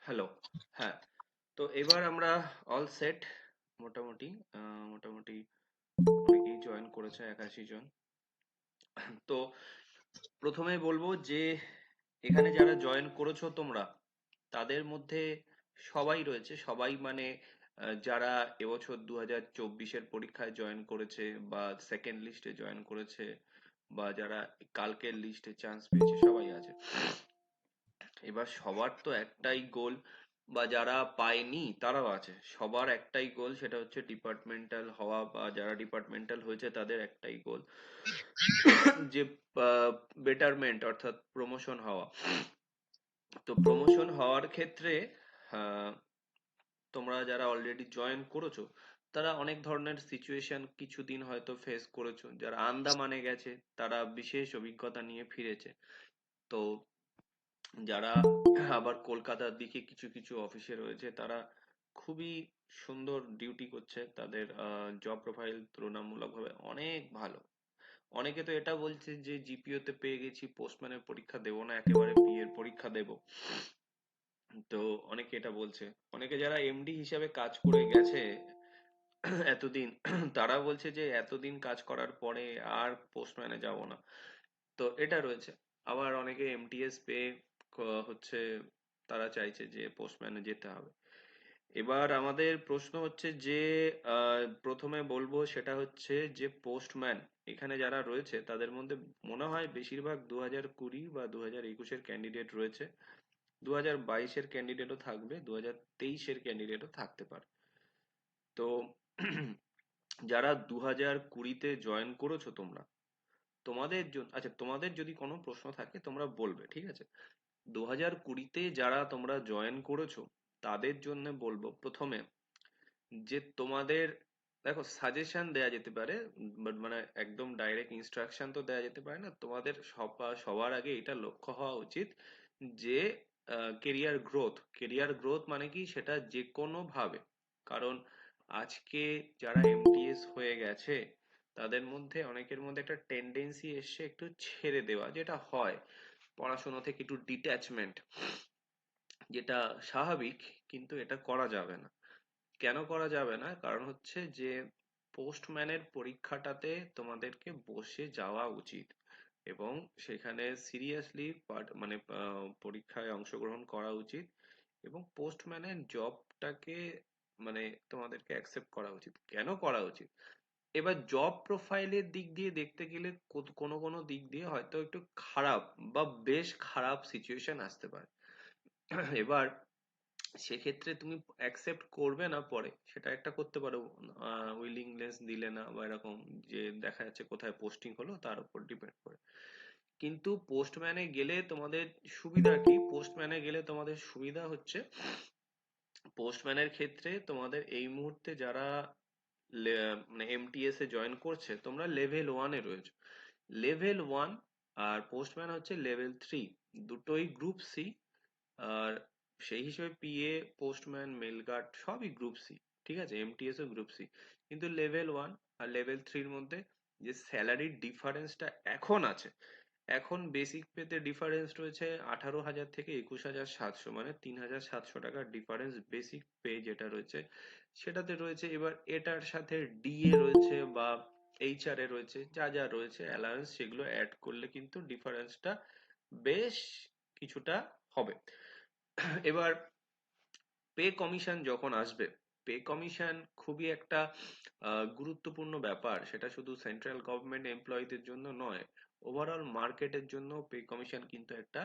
Hello. হ্যাঁ, তো এবার আমরা অল সেট। মোটামুটি মোটামুটি অনেকেই জয়েন করেছে, 81 জন। তো প্রথমে বলবো যে এখানে যারা জয়েন করেছো তোমরা, তাদের মধ্যে সবাই রয়েছে। সবাই মানে যারা এবছর 2024-এর পরীক্ষায় জয়েন করেছে, বা সেকেন্ড লিস্টে জয়েন করেছে, বা যারা কালকের লিস্টে চান্স পেয়েছে, সবাই আছে। এবার সবার তো একটাই গোল, বা যারা পায়নি তারাও আছে, সবার একটাই গোল, সেটা হচ্ছে ডিপার্টমেন্টাল হওয়া, বা যারা ডিপার্টমেন্টাল হয়েছে তাদের একটাই গোল যে বেটারমেন্ট অর্থাৎ প্রমোশন হওয়া। তো প্রমোশন হওয়ার ক্ষেত্রে আহ, তোমরা যারা অলরেডি জয়েন করেছো, তারা অনেক ধরনের সিচুয়েশন কিছুদিন হয়তো ফেস করেছো। যারা আন্দামানে গেছে তারা বিশেষ অভিজ্ঞতা নিয়ে ফিরেছে। তো যারা আবার কলকাতার দিকে কিছু কিছু অফিসে রয়েছে, তারা খুবই সুন্দর ডিউটি করছে, তাদের জব প্রোফাইল তুলনামূলকভাবে অনেক ভালো। অনেকে তো এটা বলছে যে জিপিও তে পেয়ে গেছি, পোস্টম্যানের পরীক্ষা দেবো না, একেবারে পিএর পরীক্ষা দেব। তো অনেকে এটা বলছে। অনেকে যারা এমডি হিসাবে কাজ করে গেছে এতদিন, তারা বলছে যে এতদিন কাজ করার পরে আর পোস্টম্যানে যাব না। তো এটা রয়েছে। আবার অনেকে এমটিএস পেয়ে হচ্ছে তারা চাইছে যে পোস্টম্যানে যেতে হবে। এবার আমাদের প্রশ্ন হচ্ছে যে প্রথমে বলবো সেটা হচ্ছে যে পোস্টম্যান এখানে যারা রয়েছে তাদের মধ্যে মনে হয় বেশিরভাগ 2020 বা 2021-এর ক্যান্ডিডেট রয়েছে। 2022-এর ক্যান্ডিডেটও থাকবে, 2023-এর ক্যান্ডিডেটও থাকতে পারে। তো যারা 2020-তে জয়েন করেছো তোমরা, তোমাদের জন্য, আচ্ছা, তোমাদের যদি কোনো প্রশ্ন থাকে তোমরা বলবে, ঠিক আছে? 2020-তে যারা তোমরা জয়েন করেছো, তাদের জন্য বলবো প্রথমে যে তোমাদের, দেখো, সাজেশন দেয়া যেতে পারে, বাট মানে একদম ডাইরেক্ট ইনস্ট্রাকশন তো দেয়া যেতে পারে না। তোমাদের সবার আগে এটা লক্ষ্য হওয়া উচিত যে কেরিয়ার গ্রোথ মানে কি, সেটা যে কোনো ভাবে। কারণ আজকে যারা এমটিএস হয়ে গেছে, তাদের মধ্যে অনেকের মধ্যে একটা টেন্ডেন্সি এসছে একটু ছেড়ে দেওয়া, যেটা হয় পড়াশোনা থেকে একটু ডিট্যাচমেন্ট, যেটা স্বাভাবিক। কিন্তু এটা করা যাবে না। কেন করা যাবে না? কারণ হচ্ছে যে পোস্টম্যানের পরীক্ষাটাতে তোমাদেরকে বসে যাওয়া উচিত, এবং সেখানে সিরিয়াসলি মানে পরীক্ষায় অংশগ্রহণ করা উচিত, এবং পোস্টম্যানের জবটাকে মানে তোমাদেরকে অ্যাকসেপ্ট করা উচিত। কেন করা উচিত? এবার জব প্রোফাইলের দিক দিয়ে দেখতে গেলে কোনো কোনো দিক দিয়ে হয়তো একটু খারাপ বা বেশ খারাপ সিচুয়েশন আসতে পারে। এবার সেক্ষেত্রে তুমি অ্যাকসেপ্ট করবে না, পরে সেটা একটা করতে পারো, উইলিংনেস দিলে না, বা এরকম যে দেখা যাচ্ছে কোথায় পোস্টিং হলো তার উপর ডিপেন্ড করে। কিন্তু পোস্টম্যানে গেলে তোমাদের সুবিধা কি? পোস্টম্যানে গেলে তোমাদের সুবিধা হচ্ছে, পোস্টম্যানের ক্ষেত্রে তোমাদের এই মুহূর্তে যারা মানে এমটিএস এ জয়েন করছে, তোমরা লেভেল ওয়ানে রয়েছে। লেভেল ওয়ান আর পোস্টম্যান হচ্ছে লেভেল থ্রি, দুটোই গ্রুপ সি। আর সেই হিসেবে পিএ, পোস্টম্যান, মেল গার্ড সবই গ্রুপ সি, ঠিক আছে? এমটিএস ও গ্রুপ সি। কিন্তু লেভেল ওয়ান আর লেভেল থ্রির মধ্যে যে স্যালারির ডিফারেন্সটা এখন আছে, এখন বেসিক পেতে ডিফারেন্স রয়েছে 18,000 থেকে 21,700, মানে 3,700 টাকার ডিফারেন্স বেসিক পে যেটা রয়েছে সেটাতে রয়েছে। এবার এটার সাথে ডিএ রয়েছে, বা এইচআর এ রয়েছে, যা যা রয়েছে অ্যালাউন্স, সেগুলো অ্যাড করলে কিন্তু ডিফারেন্সটা বেশ কিছুটা হবে। এবার পে কমিশন যখন আসবে, পে কমিশন খুবই একটা গুরুত্বপূর্ণ ব্যাপার। সেটা শুধু সেন্ট্রাল গভর্নমেন্ট এমপ্লয়ীদের জন্য নয়, ওভারঅল মার্কেটের জন্য পে কমিশন কিন্তু একটা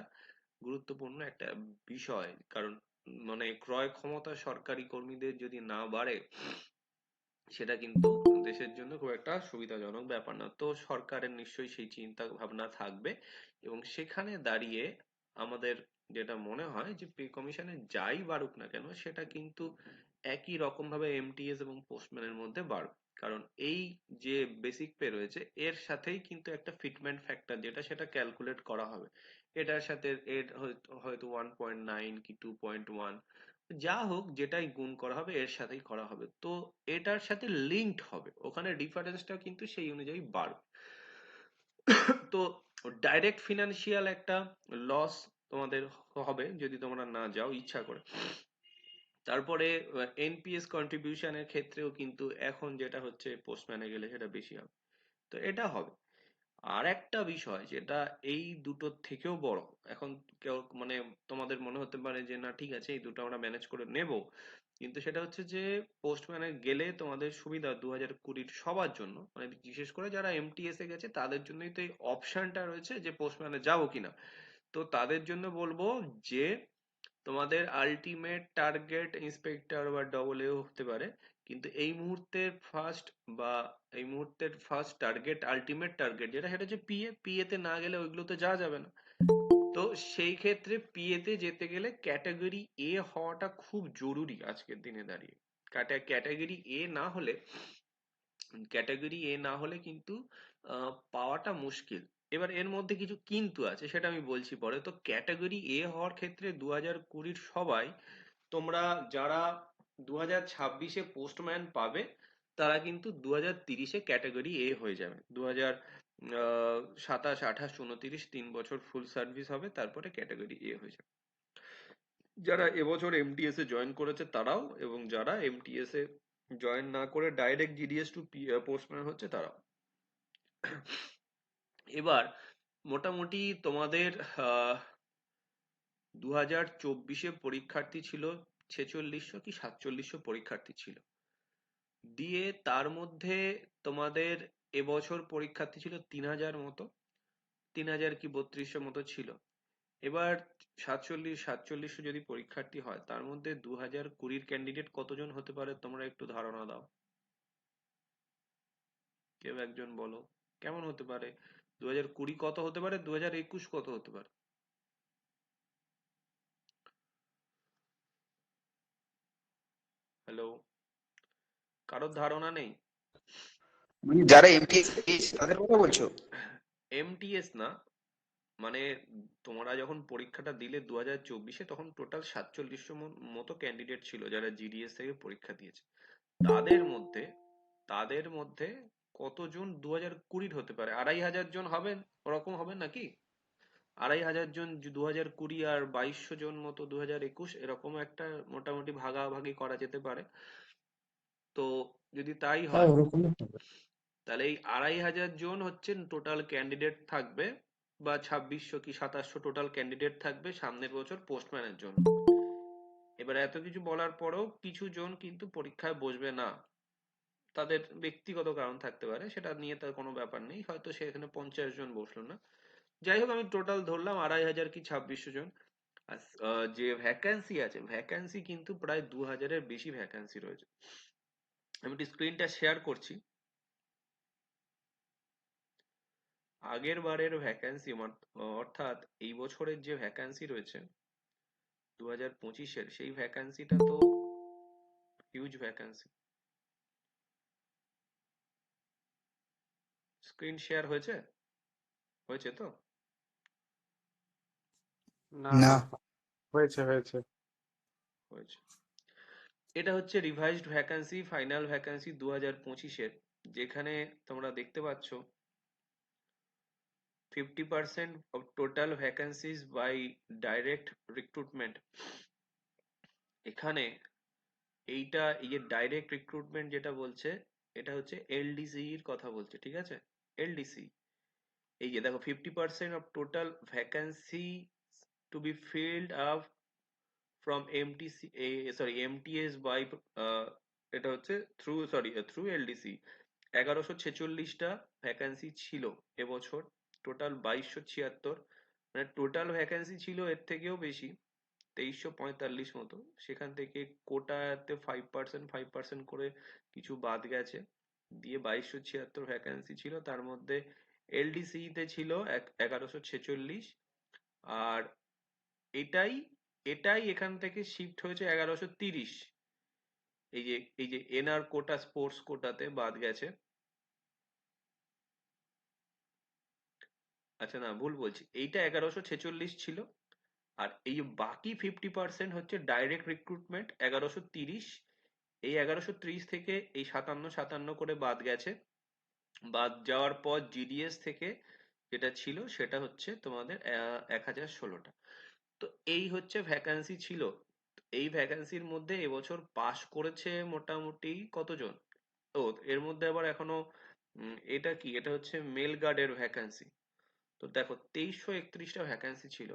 গুরুত্বপূর্ণ একটা বিষয়। কারণ মানে ক্রয় ক্ষমতা সরকারি কর্মীদের যদি না বাড়ে, সেটা কিন্তু দেশের জন্য খুব একটা সুবিধাজনক ব্যাপার না। তো সরকারের নিশ্চয়ই সেই চিন্তা ভাবনা থাকবে, এবং সেখানে দাঁড়িয়ে আমাদের যেটা মনে হয় যে পে কমিশনে যাই বাড়ুক না কেন, সেটা কিন্তু একই রকম ভাবে এমটিএস এবং পোস্টম্যানের মধ্যে বাড়বে। কারণ এই যে বেসিক পে রয়েছে, এর সাথেই কিন্তু একটা ফিটমেন্ট ফ্যাক্টর যেটা, সেটা ক্যালকুলেট করা হবে। এটার সাথে এর হয়তো 1.9 কি 2.1, যা হোক, যেটাই গুণ করা হবে এর সাথেই করা হবে। তো এটার সাথে লিঙ্কড হবে, ওখানে ডিফারেন্সটা কিন্তু সেই অনুযায়ী বাড়বে। তো ডাইরেক্ট ফিনান্সিয়াল একটা লস তোমাদের হবে যদি তোমরা না যাও ইচ্ছা করে। তারপরে এনপিএস কন্ট্রিবিউশনের ক্ষেত্রেও কিন্তু এখন যেটা হচ্ছে পোস্টম্যানে গেলে সেটা বেশি হবে। তো এটা হবে। আর একটা বিষয় যেটা এই দুটোর থেকেও বড়, এখন কেউ মানে তোমাদের মনে হতে পারে যে না ঠিক আছে এই দুটো আমরা ম্যানেজ করে নেব, কিন্তু সেটা হচ্ছে যে পোস্টম্যানে গেলে তোমাদের সুবিধা 2020 সবার জন্য, মানে বিশেষ করে যারা এমটিএস এ গেছে তাদের জন্যই তো এই অপশনটা রয়েছে যে পোস্টম্যানে যাবো কিনা। তো তাদের জন্য বলবো যে তোমাদের আলটিমেট টার্গেট ইন্সপেক্টর বা ডবল এও হতে পারে, কিন্তু বা এই মুহূর্তের ফার্স্ট টার্গেট, আলটিমেট টার্গেট যেটা, সেটা হচ্ছে পিএ। পিএ তে না গেলে ওইগুলোতে যাওয়া যাবে না। তো সেই ক্ষেত্রে পিএ তে যেতে গেলে ক্যাটাগরি এ হওয়াটা খুব জরুরি আজকের দিনে দাঁড়িয়ে। ক্যাটাগরি এ না হলে, কিন্তু পাওয়াটা মুশকিল। এবার এর মধ্যে কিছু কিন্তু আছে, সেটা আমি বলছি পরে। তো ক্যাটাগরি এ হওয়ার ক্ষেত্রে 2020 সবাই, তোমরা যারা 2026-এ পোস্টম্যান পাবে তারা কিন্তু 2030-এ ক্যাটাগরি এ হয়ে যাবে। 2027, 28, 29, 3 বছর ফুল সার্ভিস হবে, তারপরে ক্যাটাগরি এ হয়ে যাবে। যারা এবছর এমটিএস এ জয়েন করেছে তারাও, এবং যারা এমটিএস এ জয়েন না করে ডাইরেক্ট জিডিএস টু পোস্টম্যান হচ্ছে তারাও। এবার মোটামুটি তোমাদের 2024-এ পরীক্ষার্থী ছিল 4600 কি 4700 পরীক্ষার্থী ছিল। দিয়ে তার মধ্যে তোমাদের এবছর পরীক্ষার্থী ছিল 3000 মতো, 3000 কি 3200 মতো ছিল। এবার 4700 যদি পরীক্ষার্থী হয়, তার মধ্যে 2020 ক্যান্ডিডেট কতজন হতে পারে তোমরা একটু ধারণা দাও। কেউ একজন বলো কেমন হতে পারে। 2020 কত হতে পারে, 2021 কত হতে পারে? হ্যালো, কারোর ধারণা নেই? মানে যারা এমটিএস দিয়েছে তাদের কথা বলছো? এমটিএস না, মানে তোমরা যখন পরীক্ষাটা দিলে 2024-এ, তখন টোটাল 4700 মতো ক্যান্ডিডেট ছিল যারা জিডিএস থেকে পরীক্ষা দিয়েছে। তাদের মধ্যে তাদের মধ্যে কতজন 2020 হতে পারে? 2500 জন হবেন, ওরকম হবে নাকি? 2500 জন 2020, আর 2200 জন মতো 2021, এরকম একটা মোটামুটি ভাগাভাগি করা যেতে পারে। তো যদি তাই হ্যাঁ, হয়, ওরকমই হবে। তাহলে এই 2500 জন হচ্ছেন টোটাল ক্যান্ডিডেট থাকবে, বা 2600 কি 2700 টোটাল ক্যান্ডিডেট থাকবে সামনের বছর পোস্টম্যানের জন্য। এবার এত কিছু বলার পরেও কিছু জন কিন্তু পরীক্ষায় বসবে না, তাদের ব্যক্তিগত কারণ থাকতে পারে, সেটা নিয়ে তার কোনো ব্যাপার নেই, হয়তো সেখানে 50 জন বসলো না। যাই হোক, আমি টোটাল ধরলাম 2500 কি 2600 জন। আর যে ভ্যাকান্সি আছে, ভ্যাকান্সি কিন্তু প্রায় 2000-এর বেশি ভ্যাকান্সি রয়েছে। আমি একটু স্ক্রিনটা শেয়ার করছি। আগের বারের ভ্যাকান্সি, অর্থাৎ এই বছরের যে ভ্যাকান্সি রয়েছে 2025-এর, সেই ভ্যাকান্সিটা তো হিউজ ভ্যাকান্সি। স্ক্রিন শেয়ার হয়েছে? হয়েছে তো? না, না। হয়েছে হয়েছে। হয়েছে। এটা হচ্ছে রিভাইজড ভ্যাকান্সি, ফাইনাল ভ্যাকান্সি 2025-এর, যেখানে তোমরা দেখতে পাচ্ছ 50% of total vacancies by direct recruitment। এখানে এই যে ডাইরেক্ট রিক্রুটমেন্ট যেটা বলছে, এটা হচ্ছে এলডিসি এর কথা বলছে, ঠিক আছে? এলডিসি, এই যে দেখো 50% of total vacancy to be filled up from MTC, MTS by এটা হচ্ছে থ্রু এলডিসি। 1146টা ভ্যাকান্সি ছিল এবছর, টোটাল 2276। মানে টোটাল ভ্যাকান্সি ছিল এর থেকেও বেশি, 2345 মতো। সেখান থেকে কোটাতে 5% করে কিছু বাদ গেছে, দিয়ে 2276 ভ্যাকান্সি ছিল। তার মধ্যে এলডিসি তে ছিল 1146। আর এটাই এটাই এখান থেকে শিফট হয়েছে 1130। এই যে এনআর কোটা, স্পোর্টস কোটাতে বাদ গেছে। আচ্ছা না, ভুল বলছি, এইটা 1146 ছিল। আর এই যে বাকি 50% হচ্ছে ডাইরেক্ট রিক্রুটমেন্ট 1130। এই 1130 থেকে এই 57 করে বাদ গেছে। বাদ যাওয়ার পর জিডিএস থেকে যেটা ছিল সেটা হচ্ছে তোমাদের 1016টা। তো এই হচ্ছে ভ্যাকান্সি ছিল। এই ভ্যাকান্সির মধ্যে এবছর পাশ করেছে মোটামুটি কতজন? ও, এর মধ্যে আবার এখনো এটা কি, এটা হচ্ছে মেল গার্ডের ভ্যাকান্সি। তো দেখো 2331টা ভ্যাকান্সি ছিল।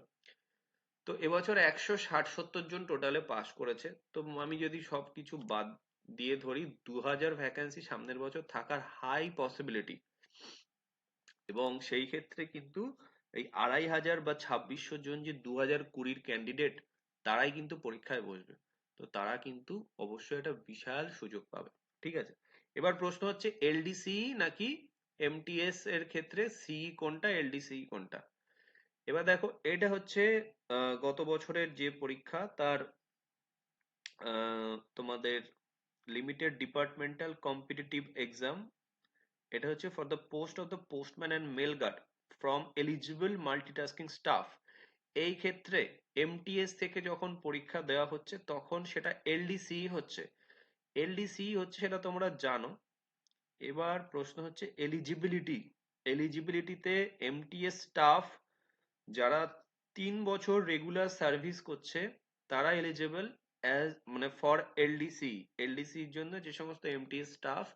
তো এবছর 160-70 জন টোটালে পাস করেছে। তো আমি যদি সবকিছু বাদ দিয়ে ধরি 2000 ভ্যাকান্সি সামনের বছর থাকার হাই পসিবিলিটি। এবং সেই ক্ষেত্রে কিন্তু এই 2500 বা 2600 জন যে 2020-র ক্যান্ডিডেট, তারাই কিন্তু পরীক্ষায় বসবে। তো তারা কিন্তু অবশ্যই একটা বিশাল সুযোগ পাবে। ঠিক আছে, এবার প্রশ্ন হচ্ছে এলডিসি নাকি এমটিএস এর ক্ষেত্রে সিই কোনটা, এলডিসি কোনটা? এবার দেখো, এটা হচ্ছে গত বছরের যে পরীক্ষা তার তোমাদের লিমিটেড ডিপার্টমেন্টাল কম্পিটিটিভ এক্সাম। এটা হচ্ছে for the post of the postman and mail guard from eligible multitasking staff. এই ক্ষেত্রে এমটিএস থেকে যখন পরীক্ষা দেওয়া হচ্ছে তখন সেটা এলডিসি হচ্ছে। এলডিসি হচ্ছে, সেটা তোমরা জানো। এবার প্রশ্ন হচ্ছে এলিজিবিলিটি। এলিজিবিলিটিতে এমটিএস স্টাফ যারা 3 বছর রেগুলার সার্ভিস করছে তারা এলিজিবল অ্যাজ, মানে ফর এলডিসি। এলডিসির জন্য যে সমস্ত এমটিএস স্টাফ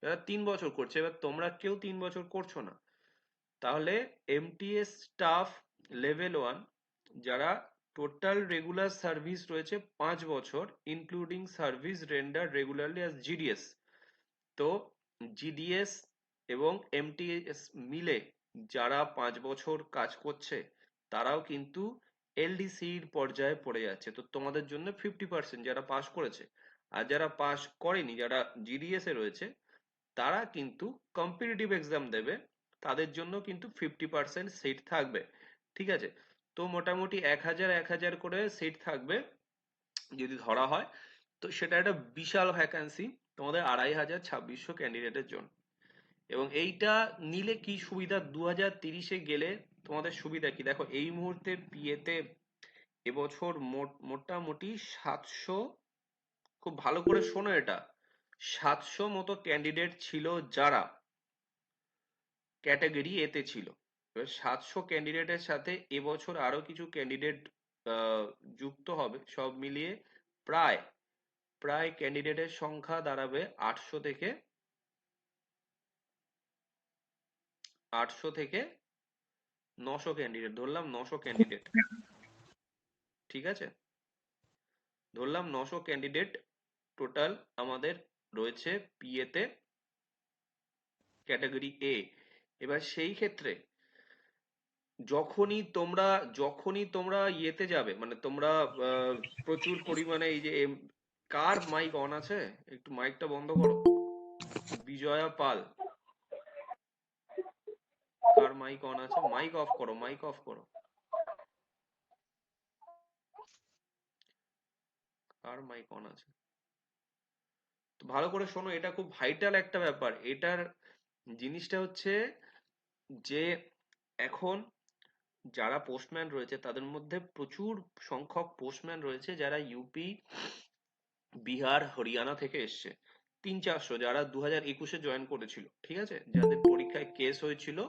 যারা 3 বছর করছে, এবার তোমরা কেউ 3 বছর করছো না, তাহলে এমটিএস স্টাফ লেভেল 1 যারা টোটাল রেগুলার সার্ভিস রয়েছে 5 বছর, including service render regularly as GDS. তো জিডিএস এবং এমটিএস মিলে যারা 5 বছর কাজ করছে তারাও কিন্তু এলডিসির পর্যায়ে পড়ে যাচ্ছে। তো তোমাদের জন্য 50% যারা পাস করেছে, আর যারা পাস করেনি, যারা জিডিএস এ রয়েছে, তারা কিন্তু কম্পিটিটিভ এক্সাম দেবে, তাদের জন্য কিন্তু 50% সিট থাকবে। ঠিক আছে, তো মোটামুটি 1000 করে সিট থাকবে যদি ধরা হয়। তো সেটা একটা বিশাল ভ্যাকান্সি তোমাদের 2500 ক্যান্ডিডেটের জন্য। এবং এইটা নিলে কি সুবিধা, 2030-এ গেলে তোমাদের সুবিধা কি দেখো। এই মুহূর্তে পিএতে এবছর মোটামুটি 700, খুব ভালো করে শোনো এটা, 700 মতো ক্যান্ডিডেট ছিল যারা ক্যাটাগরি এতে ছিল। এবার 700 ক্যান্ডিডেটের সাথে এবছর আরো কিছু ক্যান্ডিডেট যুক্ত হবে, সব মিলিয়ে প্রায় প্রায় ক্যান্ডিডেটের সংখ্যা দাঁড়াবে 800 থেকে 900 ক্যান্ডিডেট, ধরলাম 900 ক্যান্ডিডেট। ঠিক আছে, ধরলাম 900 ক্যান্ডিডেট টোটাল আমাদের রয়েছে পিএতে ক্যাটাগরি এ। এবার সেই ক্ষেত্রে যখনই তোমরা ইয়েতে যাবে, মানে তোমরা প্রচুর পরিমাণে এই যে কার মাইক অন আছে, একটু মাইকটা বন্ধ করো। বিজয়া পাল, কার মাইক অন আছে? মাইক অফ করো, মাইক অফ করো। কার মাইক অন আছে? তো ভালো করে শোনো, এটা খুব ভাইটাল একটা ব্যাপার। এটার জিনিসটা হচ্ছে যে এখন যারা পোস্টম্যান রয়েছে তাদের মধ্যে প্রচুর সংখ্যক পোস্টম্যান রয়েছে যারা ইউপি, বিহার, হরিয়ানা থেকে এসছে। 300-400 যারা 2021-এ জয়েন করেছিল। ঠিক আছে, যাদের পরীক্ষায় কেস হয়েছিল,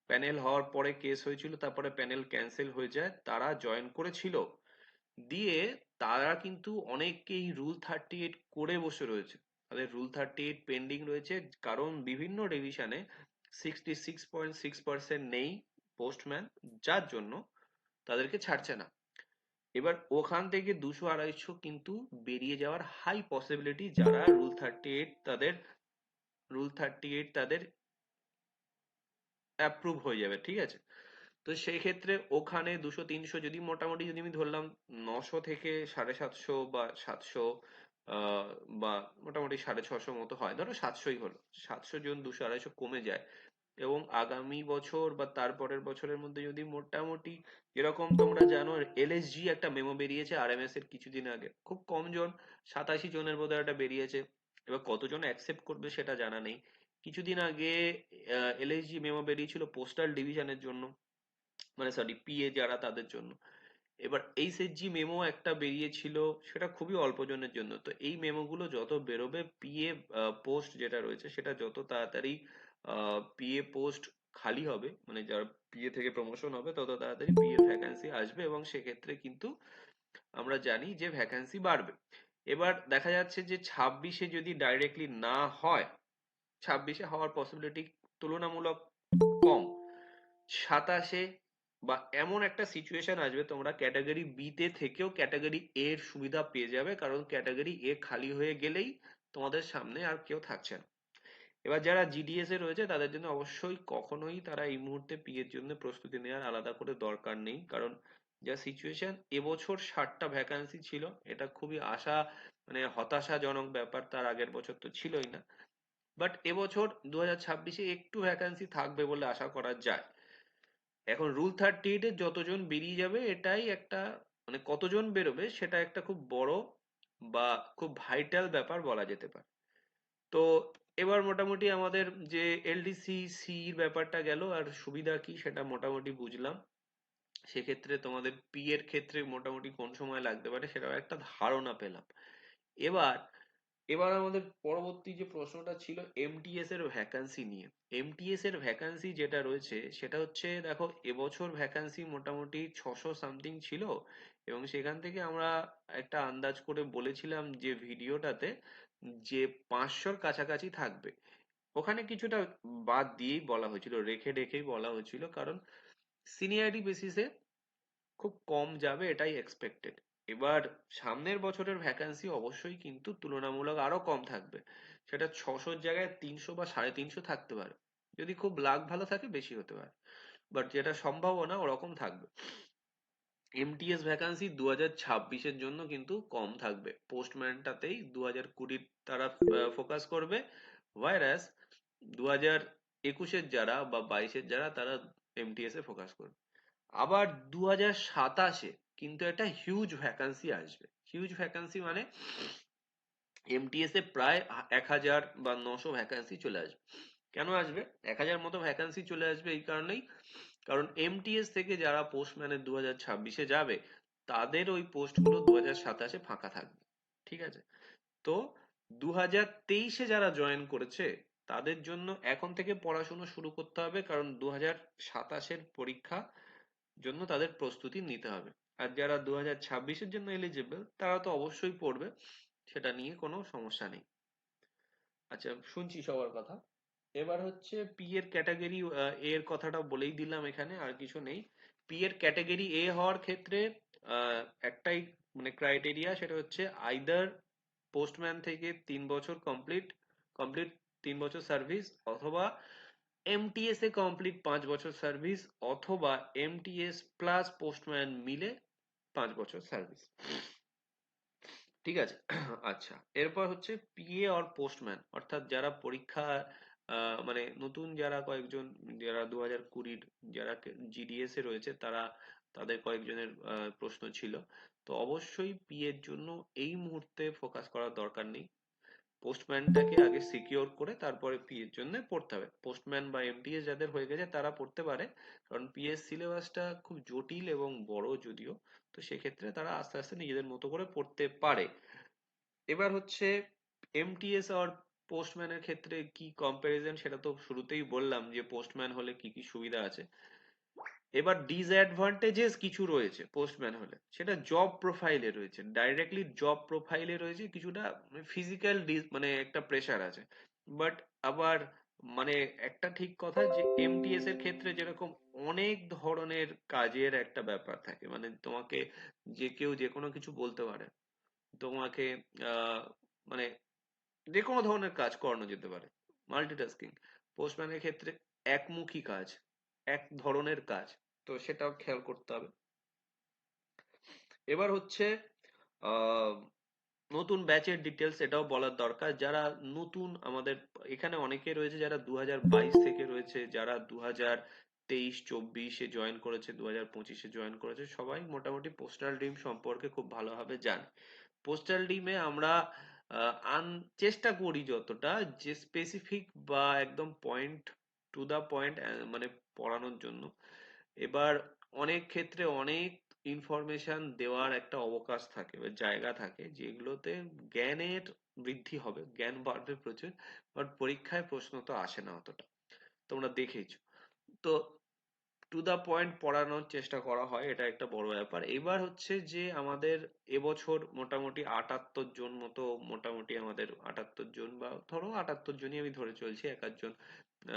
প্যানেল হওয়ার পরে কেস হয়েছিল, তারপরে প্যানেল ক্যান্সেল হয়ে যায়, তারা জয়েন করেছিল। দিয়ে তারা কিন্তু অনেকেই রুল 38 করে বসে রয়েছে, তাদের রুল 38 পেন্ডিং রয়েছে, কারণ বিভিন্ন ডিভিশনে 66.6% নেই পোস্টম্যান, যার জন্য তাদেরকে ছাড়ছে না। এবার ওখান থেকে 200-250 কিন্তু বেরিয়ে যাওয়ার হাই পসিবিলিটি, যারা রুল 38 তাদের অ্যাপ্রুভ হয়ে যাবে। ঠিক আছে, তো সেই ক্ষেত্রে ওখানে 200-300, যদি মোটামুটি যদি আমি ধরলাম 900 থেকে 750 বা 700, আহ, বা মোটামুটি 650 মতো হয়, ধরো 700ই হলো, 700 জন 200-250 কমে যায়। এবং আগামী বছর বা তারপরের বছরের মধ্যে যদি মোটামুটি, যেরকম তোমরা জানো এলএসজি একটা মেমো বেরিয়েছে আরএমএস এর কিছুদিন আগে, খুব কম জন, 87 জনের বোধহয় একটা বেরিয়েছে। এবার কতজন অ্যাকসেপ্ট করবে সেটা জানা নেই। কিছুদিন আগে এলএসজি মেমো বেরিয়েছিল পোস্টাল ডিভিশনের জন্য, মানে সরি পিএ যারা, তাদের জন্য। এবার এইচএসজি মেমো একটা বেরিয়েছিল, সেটা খুবই অল্প জনের জন্য। তো এই মেমো গুলো যত বেরোবে, পিএ পোস্ট যেটা রয়েছে সেটা যত তাড়াতাড়ি পিএ পোস্ট খালি হবে, মানে যারা পিএ থেকে প্রমোশন হবে তত তাড়াতাড়ি পিএর ভ্যাকান্সি আসবে, এবং সেক্ষেত্রে কিন্তু আমরা জানি যে ভ্যাকান্সি বাড়বে। এবার দেখা যাচ্ছে যে 26-এ যদি ডাইরেক্টলি না হয়, 26-এ হওয়ার পসিবিলিটি তুলনামূলক কম, 27-এ বা এমন একটা সিচুয়েশন আসবে তোমরা ক্যাটাগরি বি তে থেকেও ক্যাটাগরি এ এর সুবিধা পেয়ে যাবে, কারণ ক্যাটাগরি এ খালি হয়ে গেলেই তোমাদের সামনে আর কেউ থাকছে না। এবার যারা জিডিএস এ রয়েছে তাদের জন্য অবশ্যই কখনোই তারা এই মুহূর্তে পি এর জন্য প্রস্তুতি নেওয়ার আলাদা করে দরকার নেই, কারণ যা সিচুয়েশন, এবছর 60টা ভ্যাকান্সি ছিল, এটা খুবই মানে হতাশাজনক ব্যাপার, তার আগের বছর তো ছিলই না। বাট এবছর 2026-এ একটু ভ্যাকান্সি থাকবে বলে আশা করা যায়। এখন রুল 38-এ যতজন বেরিয়ে যাবে এটাই একটা, মানে কতজন বেরোবে সেটা একটা খুব বড় বা খুব ভাইটাল ব্যাপার বলা যেতে পারে। তো এবার মোটামুটি আমাদের যে এলডিসি সি এর ব্যাপারটা গেল, আর সুবিধা কি সেটা মোটামুটি বুঝলাম। সেক্ষেত্রে তোমাদের পি এর ক্ষেত্রে মোটামুটি কোন সময় লাগতে পারে সেটাও একটা ধারণা পেলাম। এবার এবার আমাদের পরবর্তী যে প্রশ্নটা ছিল এমটিএস এর ভ্যাকান্সি নিয়ে। এমটিএস এর ভ্যাকান্সি যেটা রয়েছে সেটা হচ্ছে, দেখো এবছর ভ্যাকান্সি মোটামুটি 600 সামথিং ছিল, এবং সেখান থেকে আমরা একটা আন্দাজ করে বলেছিলাম যে ভিডিওটাতে যে 500-র কাছাকাছি থাকবে। ওখানে কিছুটা বাদ দিয়েই বলা হয়েছিল, রেখে রেখেই বলা হয়েছিল, কারণ সিনিয়রিটি বেসিসে খুব কম যাবে এটাই এক্সপেক্টেড। এবার সামনের বছরের ভ্যাকান্সি অবশ্যই কিন্তু তুলনামূলক আরো কম থাকবে, সেটা 600-র জায়গায় 300 বা 350 থাকতে পারে, যদি খুব লাক ভালো থাকে বেশি হতে পারে, বাট যেটা সম্ভাবনা ওরকম থাকবে। এমটিএস ভ্যাকান্সি 2026-এর জন্য কিন্তু কম থাকবে, পোস্টম্যানটাতেই 2020 তারা ফোকাস করবে, ভাইরাস 2021-এর যারা বা 22-এর যারা তারা এমটিএস এ ফোকাস করবে। আবার 2027-এ কিন্তু একটা হিউজ ভ্যাকান্সি আসবে। হিউজ ভ্যাকান্সি মানে এমটিএস এ প্রায় 1000 বা 900 ভ্যাকান্সি চলে আসবে। কেন আসবে 1000 মতো ভ্যাকান্সি চলে আসবে? এই কারণেই, কারণ এমটিএস থেকে যারা পোস্টম্যানের 2026-এ যাবে তাদের ওই পোস্টগুলো 2027-এ ফাঁকা থাকবে। ঠিক আছে? তো 2023-এ যারা জয়েন করেছে তাদের জন্য এখন থেকে পড়াশোনা শুরু করতে হবে, কারণ 2027-এর পরীক্ষা জন্য তাদের প্রস্তুতি নিতে হবে। আর যারা 2026-এর জন্য এলিজিবল তারা তো অবশ্যই পড়বে, সেটা নিয়ে কোনো সমস্যা নেই। আচ্ছা, শুনছি সবার কথা। এবার হচ্ছে পি এর ক্যাটাগরি এর কথাটা বলেই দিলাম, এখানে আর কিছু নেই। পি এর ক্যাটাগরি এ হওয়ার ক্ষেত্রে একটাই মানে ক্রাইটেরিয়া, সেটা হচ্ছে আইদার পোস্টম্যান থেকে 3 বছর কমপ্লিট কমপ্লিট 3 বছর সার্ভিস, অথবা এমটিএস এ কমপ্লিট 5 বছর সার্ভিস, অথবা এমটিএস প্লাস পোস্টম্যান মিলে 5 বছর সার্ভিস। ঠিক আছে? আচ্ছা, এরপর হচ্ছে পিএ অর পোস্টম্যান, অর্থাৎ যারা পরীক্ষা মানে নতুন যারা কয়েকজন, যারা 2020-র যারা জিডিএস এ রয়েছে তারা, তাদের কয়েকজনের প্রশ্ন ছিল। তো অবশ্যই পিএ এর জন্য এই মুহূর্তে ফোকাস করার দরকার নেই, পোস্টম্যানটাকে আগে সিকিওর করে তারপরে পি এর জন্য পড়তে হবে। পোস্টম্যান বা এমটিএস যাদের হয়ে গেছে তারা পড়তে পারে, কারণ পিএস সিলেবাসটা খুব জটিল এবং বড় যদিও, তো সেক্ষেত্রে তারা আস্তে আস্তে নিজেদের মতো করে পড়তে পারে। এবার হচ্ছে এমটিএস আর পোস্টম্যানের ক্ষেত্রে কি কম্প্যারিজন, সেটা তো শুরুতেই বললাম যে পোস্টম্যান হলে কি কি সুবিধা আছে। এবার ডিসঅ্যাডভান্টেজেস কিছু রয়েছে পোস্টম্যান হলে, সেটা জব প্রোফাইলে রয়েছে, ডাইরেক্টলি জব প্রোফাইলে রয়েছে কিছুটা ফিজিক্যাল মানে একটা প্রেসার আছে। বাট আবার মানে একটা ঠিক কথা যে এমটিএস এর ক্ষেত্রে যেরকম অনেক ধরনের কাজের একটা ব্যাপার থাকে, মানে তোমাকে যে কেউ যে কোনো কিছু বলতে পারে তোমাকে, আহ মানে যে কোনো ধরনের কাজ করানো যেতে পারে, মাল্টিটাস্কিং। পোস্টম্যানের ক্ষেত্রে একমুখী কাজ, এক ধরনের কাজ, তো সেটাও খেয়াল করতে হবে। এবার হচ্ছে আহ নতুন ব্যাচের ডিটেলস, এটাও বলার দরকার। যারা নতুন আমাদের এখানে অনেকে রয়েছে যারা 2022 থেকে রয়েছে, যারা 2023-24-এ জয়েন করেছে, 2025-এ জয়েন করেছে, সবাই মোটামুটি পোস্টাল ডিম সম্পর্কে খুব ভালোভাবে জানে। পোস্টাল ডিমে আমরা চেষ্টা করি যতটা যে স্পেসিফিক বা একদম পয়েন্ট টু দা পয়েন্ট মানে পড়ানোর জন্য। এবার অনেক ক্ষেত্রে অনেক ইনফরমেশন দেওয়ার একটা অবকাশ থাকে বা জায়গা থাকে যেগুলোতে জ্ঞানের বৃদ্ধি হবে, জ্ঞান বাড়বে প্রচুর, বাট পরীক্ষায় প্রশ্ন তো আসে না অতটা, তোমরা দেখেইছো। তো টু দা পয়েন্ট পড়ানোর চেষ্টা করা হয়, এটা একটা বড় ব্যাপার। এবার হচ্ছে যে আমাদের এবছর মোটামুটি 78 জন মতো, মোটামুটি আমাদের 78 জন, বা ধরো 78 জনই আমি ধরে চলছি, এক একজন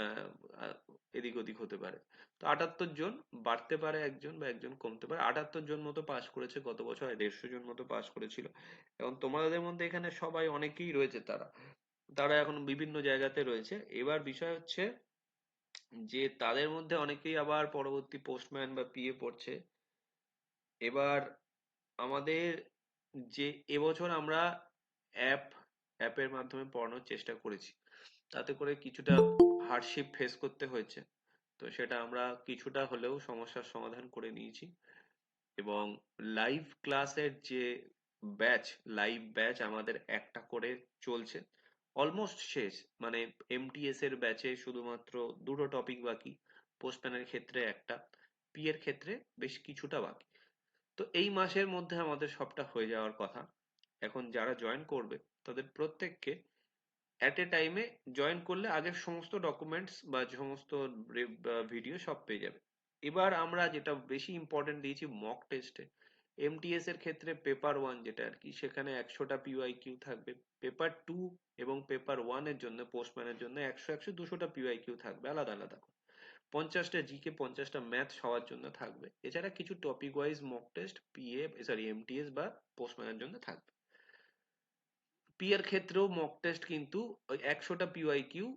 আহ, আহ, এদিক ওদিক হতে পারে। তো 78 জন, বাড়তে পারে একজন বা একজন কমতে পারে। 78 জন মতো পাস করেছে গত বছর, আর 150 জন মতো পাস করেছিল। এবং তোমাদের মধ্যে এখানে সবাই অনেকেই রয়েছে, তারা তারা এখন বিভিন্ন জায়গাতে রয়েছে। এবার বিষয় হচ্ছে যে তাদের মধ্যে অনেকেই আবার পরবর্তী পোস্টম্যান বা পিএ পড়ছে। এবার আমাদের যে এবছর আমরা অ্যাপ অ্যাপের মাধ্যমে পড়ানোর চেষ্টা করেছি, তাতে করে কিছুটা হার্ডশিপ ফেস করতে হয়েছে। তো সেটা আমরা কিছুটা হলেও সমস্যার সমাধান করে নিয়েছি। এবং লাইভ ক্লাসের যে ব্যাচ, লাইভ ব্যাচ আমাদের একটা করে চলছে, অলমোস্ট শেষ। মানে এমটিএস এর ব্যাচে শুধুমাত্র দুটো টপিক বাকি, পোস্টম্যানের ক্ষেত্রে একটা, পি এর ক্ষেত্রে বেশ কিছুটা বাকি। তো এই মাসের মধ্যে আমাদের সবটা হয়ে যাওয়ার কথা। এখন যারা জয়েন করবে তাদের প্রত্যেককে অ্যাট এ টাইমে জয়েন করলে আগের সমস্ত ডকুমেন্টস বা সমস্ত ভিডিও সব পেয়ে যাবে। এবার আমরা যেটা বেশি ইম্পর্টেন্ট দিয়েছি মক টেস্টে। এমটিএস এর ক্ষেত্রে পেপার ওয়ান যেটা আর কি, সেখানে 100টা পিওয়াইকিউ থাকবে। পেপার টু এবং পেপার ওয়ান এর জন্য, পোস্টম্যানের জন্য 100 200টা পিওয়াইকিউ থাকবে আলাদা আলাদা করে। 50টা জিকে, 50টা ম্যাথ সবার জন্য থাকবে। এছাড়া কিছু topic wise mock test PA, sorry MTS বা পোস্টম্যানের জন্য থাকবে। পি এর ক্ষেত্রেও মক টেস্ট কিন্তু ওই 100টা পিওয়াইকিউ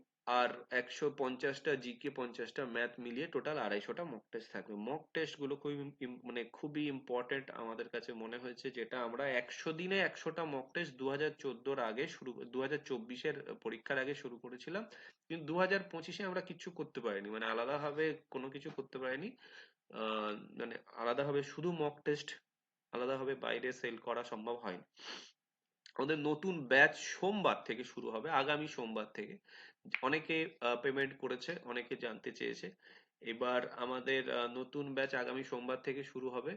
আর 150টা জিকে, 50টা ম্যাথ মিলিয়ে টোটাল 250টা মক টেস্ট থাকবে। মক টেস্ট গুলো খুবই মানে খুবই ইম্পর্টেন্ট আমাদের কাছে মনে হয়েছে, যেটা আমরা 100 দিনে 100টা মক টেস্ট 2014-র আগে শুরু, 2024-এর পরীক্ষার আগে শুরু করেছিলাম। কিন্তু 2025-এ আমরা কিছু করতে পারিনি, মানে আলাদাভাবে কোনো কিছু করতে পারিনি। মানে আলাদাভাবে শুধু মক টেস্ট, আলাদাভাবে বাইরে সেল করা সম্ভব হয়নি। আমাদের নতুন ব্যাচ সোমবার থেকে শুরু হবে, আগামী সোমবার থেকে। অনেকে পেমেন্ট করেছে, অনেকে জানতে চেয়েছে। এবার আমাদের নতুন ব্যাচ আগামী সোমবার থেকে শুরু হবে।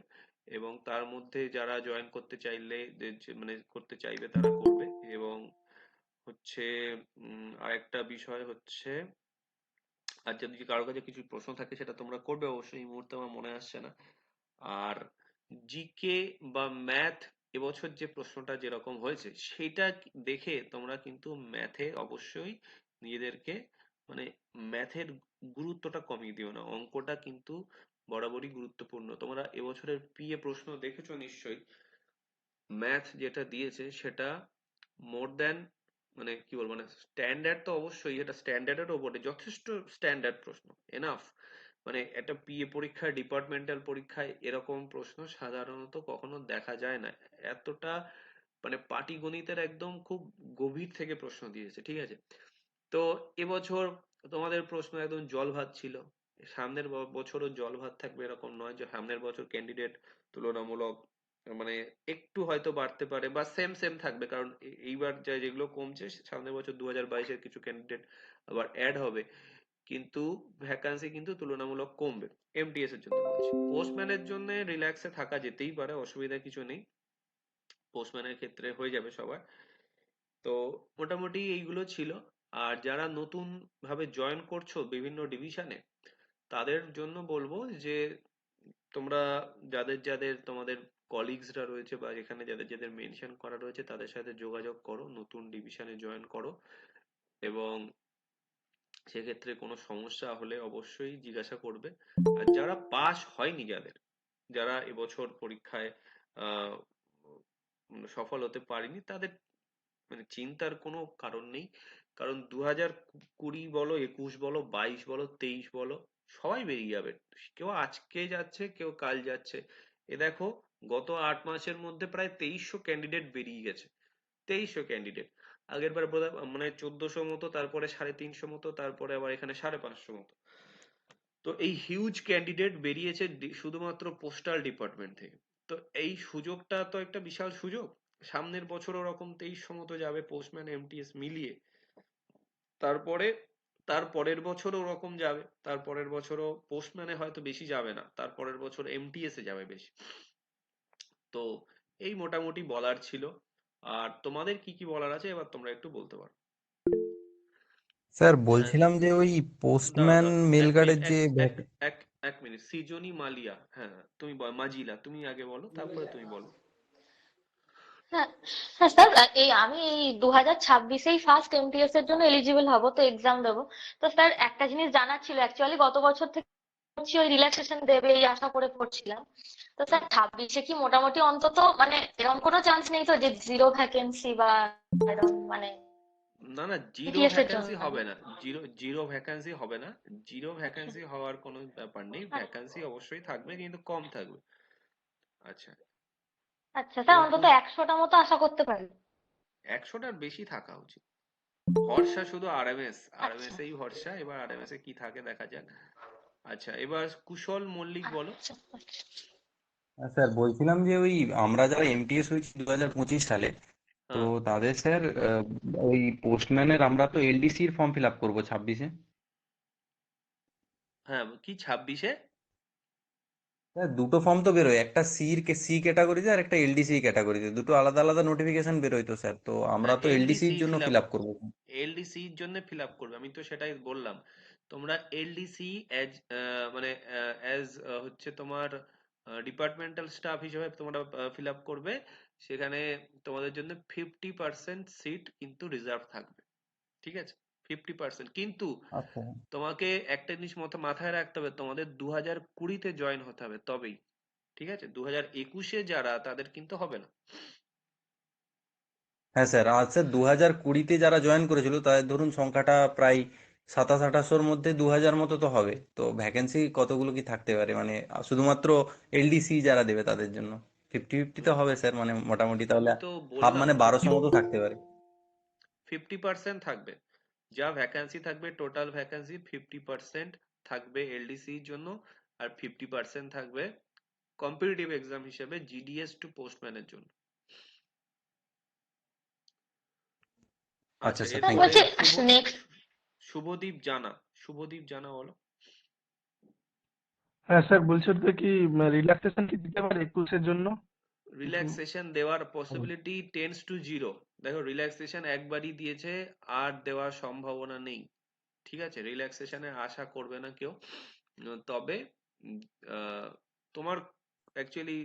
এবং তার মধ্যে যারা জয়েন করতে চাইলে, মানে করতে চাইবে তারা করবে। এবং হচ্ছে আরেকটা বিষয় হচ্ছে, আর যদি কারোর কাছে কিছু প্রশ্ন থাকে সেটা তোমরা করবে অবশ্যই, এই মুহূর্তে আমার মনে আসছে না। আর জিকে বা ম্যাথ, এবছর যে প্রশ্নটা যেরকম হয়েছে সেটা দেখে তোমরা কিন্তু ম্যাথে অবশ্যই নিজেদেরকে, মানে ম্যাথের গুরুত্বটা কমিয়ে দিও না। অঙ্কটা কিন্তু বরাবরই গুরুত্বপূর্ণ। তোমরা এবছরের পিএ প্রশ্ন দেখেছো নিশ্চয়ই। ম্যাথ যেটা দিয়েছে সেটা মোর দ্যান, মানে কি বলবো, মানে স্ট্যান্ডার্ড তো অবশ্যই, এটা স্ট্যান্ডার্ডের ওপরে যথেষ্ট স্ট্যান্ডার্ড প্রশ্ন, এনাফ। মানে একটা পিএ পরীক্ষায়, ডিপার্টমেন্টাল পরীক্ষায় এরকম প্রশ্ন সাধারণত কখনো দেখা যায় না। এতটা মানে পাটিগণিতের একদম খুব গভীর থেকে প্রশ্ন দিয়েছে, ঠিক আছে। তো এবছর তোমাদের প্রশ্ন একদম জল ভাত ছিল। সামনের বছরও জল ভাত থাকবে এরকম নয়, যে সামনের বছর ক্যান্ডিডেট তুলনামূলক মানে একটু হয়তো বাড়তে পারে বা সেম সেম থাকবে, কারণ এইবার যা যেগুলো কমছে, সামনের বছর 2022-এর কিছু ক্যান্ডিডেট আবার অ্যাড হবে। কিন্তু ভ্যাকান্সি কিন্তু তুলনামূলক কমবে, এমটিএস এর জন্য বলছি। পোস্টম্যানের জন্য রিল্যাক্সে থাকা যেতেই পারে, অসুবিধা কিছু নেই। পোস্টম্যানের ক্ষেত্রে হয়ে যাবে সবার। তো মোটামুটি এইগুলো ছিল। আর যারা নতুন ভাবে জয়েন করছো বিভিন্ন ডিভিশনে, তাদের জন্য বলবো যে তোমরা যাদের যাদের তোমাদের কলিগসরা রয়েছে বা এখানে যাদের যাদের মেনশন করা রয়েছে, তাদের সাথে যোগাযোগ করো, নতুন ডিভিশনে জয়েন করো। এবং সেক্ষেত্রে কোনো সমস্যা হলে অবশ্যই জিজ্ঞাসা করবে। আর যারা পাস হয়নি, যাদের, যারা এবছর পরীক্ষায় আহ সফল হতে পারেনি, তাদের মানে চিন্তার কোনো কারণ নেই। কারণ 2020 বলো, 21 বলো, 22 বলো, 23 বলো, সবাই বেরিয়ে যাবে। কেউ আজকে যাচ্ছে, কেউ কাল যাচ্ছে। এ দেখো, গত 8 মাসের মধ্যে প্রায় 2300 ক্যান্ডিডেট বেরিয়ে গেছে। 2300 ক্যান্ডিডেট। আগের বার বোধহয় মানে 1400 মতো, তারপরে 350 মতো, তারপরে আবার এখানে 550 মতো। তো এই হিউজ ক্যান্ডিডেট বেরিয়েছে শুধুমাত্র পোস্টাল ডিপার্টমেন্ট থেকে। তো এই সুযোগটা তো একটা বিশাল সুযোগ। সামনের বছর ওরকম 2300 মতো যাবে, পোস্টম্যান এমটিএস মিলিয়ে। তারপরে তার পরের বছরও ওরকম যাবে, তার পরের বছরও পোস্টম্যানে হয়তো বেশি যাবে না, তারপরের বছর এমটিএস এ যাবে বেশি। তো এই মোটামুটি বলার ছিল। আর তোমাদের কি কি বলার আছে এবার তোমরা একটু বলতে পারো। স্যার হ্যাঁ, বলছিলাম যে ওই দাঁড়াও পোস্টম্যান দাঁড়াও মেল এক মিনিট গার্ডের এক যে এক এক এক মিনিট, সৃজনী মালিয়া, হ্যাঁ তুমি মাজিলা, তুমি আগে বলো, তারপরে তুমি বলো। হ্যাঁ, হ্যাঁ স্যার, আমি এই 2026-এই ফার্স্ট এমটিএস এর জন্য এলিজিবল হব, তো এক্সাম দেবো। তো স্যার একটা জিনিস জানার ছিল, অ্যাকচুয়ালি গত বছর থেকে করছি, ওই রিল্যাক্সেশন দেবে এই আশা করে পড়ছিলাম। তো স্যার হ্যাঁ, 26-এ কি মোটামুটি অন্তত মানে এরকম কোনো চান্স নেই তো যে জিরো ভ্যাকেন্সি বা এরকম মানে না না, জিরো এমটিএস এর ভ্যাকেন্সি জন্য? হবে না, জিরো জিরো ভ্যাকেন্সি হবে না। জিরো আচ্ছা ভ্যাকেন্সি হওয়ার কোনো ব্যাপার নেই, ভ্যাকেন্সি অবশ্যই থাকবে কিন্তু কম থাকবে। আচ্ছা, আচ্ছা স্যার, তোমার অন্তত 100টা মতো আশা করতে পারি। 100টার বেশি থাকা উচিত। ভরসা শুধু আরএমএস, আচ্ছা আরএমএস এই ভরসা, এবার আরএমএস এ কি থাকে দেখা যাক। আচ্ছা, এবার কুশল মল্লিক বলো। আচ্ছা আচ্ছা। স্যার বলছিলাম যে ওই আমরা যারা এমটিএস হয়েছি 2025 সালে, তো হ্যাঁ তাদের স্যার ওই পোস্টম্যানের আমরা তো এলডিসির ফর্ম ফিল আপ করবো 26-এ। হ্যাঁ, কি 26-এ? স্যার দুটো ফর্ম তো বেরোয়, একটা সি ক্যাটাগরিতে আর একটা এলডিসি ক্যাটাগরিতে, দুটো আলাদা আলাদা নোটিফিকেশন বেরোয় তো স্যার, তো আমরা হ্যাঁ, তো এলডিসি এলডিসির জন্য ফিল আপ, ফিল আপ করবো। এলডিসির জন্য ফিল আপ করবে, আমি তো সেটাই বললাম। তোমরা এলডিসি এজ মানে অ্যাজ হচ্ছে তোমার ডিপার্টমেন্টাল স্টাফ হিসেবে তোমরা ফিল আপ করবে। সেখানে তোমাদের জন্য 50% সিট কিন্তু রিজার্ভ থাকবে, ঠিক আছে? 50% কিন্তু আচ্ছা। তোমাকে একটা জিনিস মাথায় রাখতে হবে, তোমাদের 2020-তে জয়েন হতে হবে তবেই, ঠিক আছে? 2021-এ যারা, তাদের কিন্তু হবে না। হ্যাঁ স্যার, আর স্যার 2020-তে যারা জয়েন করেছিল তাদের ধরুন সংখ্যাটা প্রায় 27-2800-র মধ্যে 2000 মতো তো হবে, তো ভ্যাকেন্সি কতগুলো কি থাকতে পারে মানে শুধুমাত্র এলডিসি যারা দেবে তাদের জন্য? 50-50 তো হুম, হবে স্যার, মানে মোটামুটি তাহলে আমি তো হাফ বললাম মানে ফিফটি 1200 মতো থাকতে পারে। 50% থাকবে, যা ভ্যাকান্সি থাকবে, টোটাল ভ্যাকান্সি 50% থাকবে এলডিসির জন্য, আর 50% থাকবে কম্পিটিটিভ এক্সাম হিসেবে জিডিএস টু পোস্টম্যানের জন্য। আচ্ছা আচ্ছা, স্যার, স্যার থ্যাংক ইউ এরপরে বলছি স্যার। নেক্সট। শুভদীপ জানা, শুভদীপ জানা বলো। হ্যাঁ স্যার, বলছেন তো কি রিল্যাক্সেশন কি দিতে পারে 21-এর জন্য কিছু? রিল্যাক্সেশন দেওয়ার পসিবিলিটি টেন্স টু জিরো। দেখো, রিল্যাক্সেশন একবারই দিয়েছে, আর দেওয়ার সম্ভাবনা নেই, ঠিক আছে? রিল্যাক্সেশনে আশা করবে না কেউ। তবে উম, আহ, তোমার অ্যাকচুয়ালি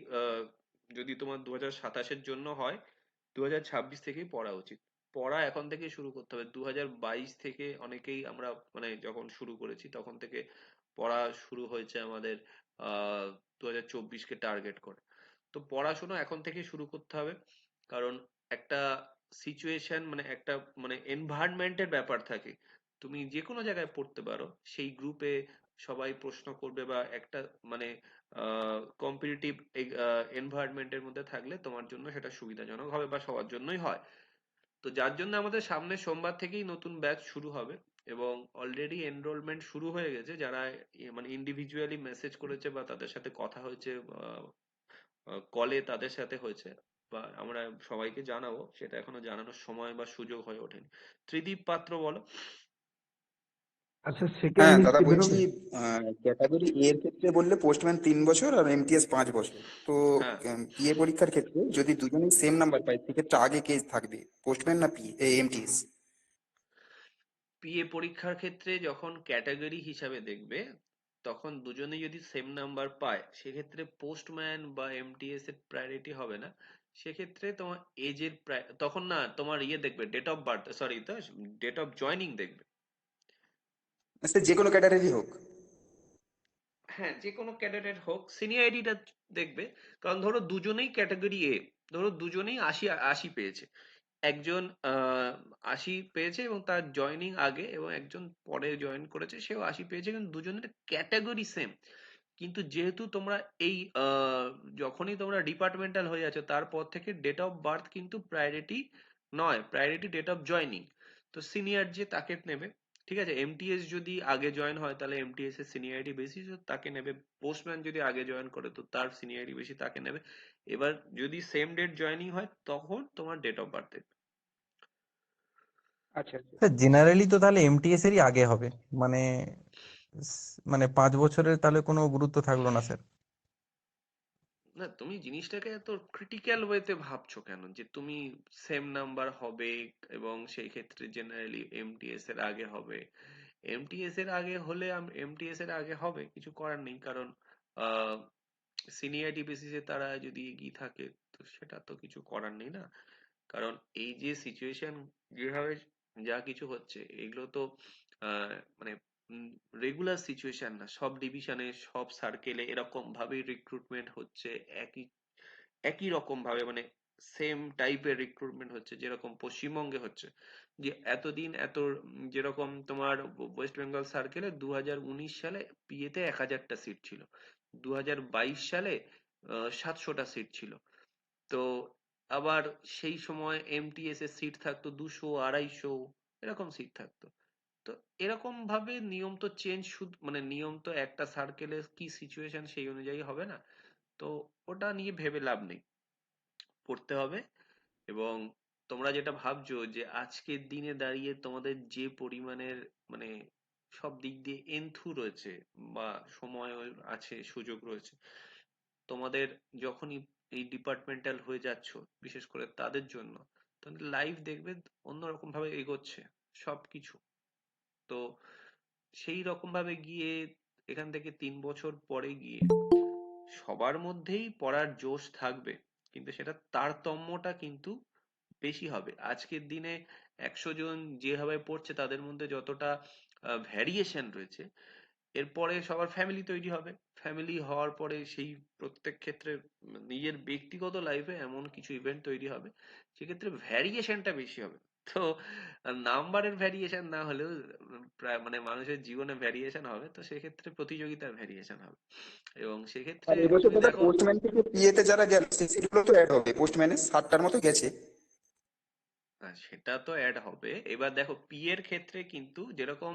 যদি তোমার 2027-এর জন্য হয়, 2026 থেকেই পড়া উচিত। পড়া এখন থেকে শুরু করতে হবে। 2022 থেকে অনেকেই আমরা মানে যখন শুরু করেছি তখন থেকে পড়া শুরু হয়েছে আমাদের, 2024-কে টার্গেট করে। তো পড়াশোনা এখন থেকে শুরু করতে হবে, কারণ একটা সিচুয়েশন মানে একটা মানে এনভায়রনমেন্টের ব্যাপার থাকে। তুমি যে কোনো জায়গায় পড়তে পারো, সেই গ্রুপে সবাই প্রশ্ন করবে, বা একটা মানে কম্পিটিটিভ এনভায়রনমেন্টের মধ্যে থাকলে তোমার জন্য সেটা সুবিধাজনক হবে, বা সবার জন্যই হয়। তো যার জন্য আমাদের সামনের সোমবার থেকেই নতুন ব্যাচ শুরু হবে, এবং অলরেডি এনরোলমেন্ট শুরু হয়ে গেছে। যারা মানে ইন্ডিভিজুয়ালি মেসেজ করেছে বা তাদের সাথে কথা হয়েছে, কলে তাদের সাথে হয়েছে, বা আমরা সবাইকে জানাবো, সেটা এখনো জানানোর সময় বা সুযোগ হয়ে ওঠেনি। ত্রিদীপ পাত্র বলো। আচ্ছা, সেকেন্ড হ্যাঁ লিস্ট দাদা কি বলছি, বেরোবে? ক্যাটাগরি এ এর ক্ষেত্রে বললে পোস্টম্যান 3 বছর আর এমটিএস 5 বছর, তো হ্যাঁ, পিএ পরীক্ষার ক্ষেত্রে যদি দুজনেই সেম নাম্বার পায় সেক্ষেত্রে আগে কে থাকবে, পোস্টম্যান না এমটিএস? পিএ পরীক্ষার ক্ষেত্রে যখন ক্যাটাগরি হিসাবে দেখবে, তখন দুজনে যদি সেম নাম্বার পায়, সেক্ষেত্রে পোস্টম্যান বা এমটিএস এর প্রায়োরিটি হবে না। সেক্ষেত্রে তোমার এজের তখন না, তোমার ইয়ে দেখবে, ডেট অফ বার্থ, সরি, তো ডেট অফ জয়নিং দেখবে। সে যে কোনো ক্যাটাগরি হোক। হ্যাঁ, যে কোনো ক্যাডারের হোক, সিনিয়রিটিটা দেখবে। কারণ ধরো দুজনেই ক্যাটাগরি এ, ধরো দুজনেই 80 পেয়েছে, একজন 80 পেয়েছে এবং তার জয়নিং আগে, এবং একজন পরে জয়েন করেছে, সেও 80 পেয়েছে, কিন্তু দুজনের ক্যাটাগরি সেম। কিন্তু যেহেতু তোমরা এই যখনই তোমরা ডিপার্টমেন্টাল হয়ে যাচ্ছ, তারপর থেকে ডেট অফ বার্থ কিন্তু প্রায়োরিটি নয়, প্রায়োরিটি ডেট অফ জয়নিং। তো সিনিয়র যে তাকে নেবে, ঠিক আছে? এমটিএস যদি আগে জয়েন হয় তাহলে এমটিএস এর সিনিয়রিটি বেশি, তো তাকে নেবে। পোস্টম্যান যদি আগে জয়েন করে তো তার সিনিয়রিটি বেশি, তাকে নেবে। এবার যদি সেম ডেট জয়েনিং হয় তখন তোমার ডেট অফ বার্থ দেখবে। আচ্ছা আচ্ছা। স্যার জেনারেলি তো তাহলে এমটিএস এরই আগে হবে, মানে মানে 5 বছরের তাহলে কোনো গুরুত্ব থাকলো না স্যার? না, তুমি জিনিসটাকে এত ক্রিটিক্যাল ওয়েতে ভাবছো কেন, যে তুমি সেম নাম্বার হবে এবং সেই ক্ষেত্রে জেনারেলি এমটিএস এর আগে হবে। এমটিএস এর আগে হলে এমটিএস এর আগে হবে, কিছু করার নেই, কারণ সিনিয়রিটি বেসিসে তারা যদি এগিয়ে থাকে, তো সেটা তো কিছু করার নেই না। কারণ এই যে সিচুয়েশন, যেভাবে যা কিছু হচ্ছে, এগুলো তো মানে রেগুলার সিচুয়েশন না, সব ডিভিশনে সব সার্কেলে এরকম ভাবেই রিক্রুটমেন্ট হচ্ছে। একই একই রকম ভাবে, মানে সেম টাইপের রিক্রুটমেন্ট হচ্ছে যেরকম পশ্চিমবঙ্গে হচ্ছে। যে এতদিন যেরকম তোমার ওয়েস্ট বেঙ্গল সার্কেলে 2019 সালে পিএতে 1000টা সিট ছিল, 2022 সালে 700টা সিট ছিল। তো আবার সেই সময় এমটিএস এর সিট থাকতো 200, 250, এরকম সিট থাকতো। তো এরকম ভাবে নিয়ম তো চেঞ্জ, শুধু মানে নিয়ম তো একটা সার্কেলে কি সিচুয়েশন সেই অনুযায়ী হবে না। তো ওটা নিয়ে ভেবে লাভ নেই, পড়তে হবে। এবং তোমরা যেটা ভাবছো যে আজকের দিনে দাঁড়িয়ে তোমাদের যে পরিমাণের মানে সব দিক দিয়ে এন্থু রয়েছে বা সময় আছে, সুযোগ রয়েছে, তোমাদের যখনই এই ডিপার্টমেন্টাল হয়ে যাচ্ছ, বিশেষ করে তাদের জন্য, তাদের লাইফ দেখবে অন্যরকম ভাবে এগোচ্ছে সবকিছু। তো সেই রকম ভাবে গিয়ে এখান থেকে 3 বছর পরে গিয়ে সবার মধ্যেই পড়ার জোশ থাকবে, কিন্তু সেটা তারতম্যটা কিন্তু বেশি হবে। আজকের দিনে 100 জন যেভাবে পড়ছে তাদের মধ্যে যতটা ভ্যারিয়েশন রয়েছে, এরপরে সবার ফ্যামিলি তৈরি হবে। ফ্যামিলি হওয়ার পরে সেই প্রত্যেক ক্ষেত্রে নিজের ব্যক্তিগত লাইফে এমন কিছু ইভেন্ট তৈরি হবে, সেক্ষেত্রে ভ্যারিয়েশনটা বেশি হবে। তো নাম্বারের ভ্যারিয়েশন না হলেও প্রায় মানে মানুষের জীবনে ভ্যারিয়েশন হবে, তো সেক্ষেত্রে প্রতিযোগিতার ভ্যারিয়েশন হবে। এবং সেক্ষেত্রে আর এবছর তুমি দাদা দেখো, পোস্টম্যান থেকে পিএতে যারা গেল সেই সিটগুলো তো অ্যাড হবে, পোস্টম্যানের 60টার মতো গেছে। সেটা তো অ্যাড হবে। এবার দেখো পি এর ক্ষেত্রে কিন্তু যেরকম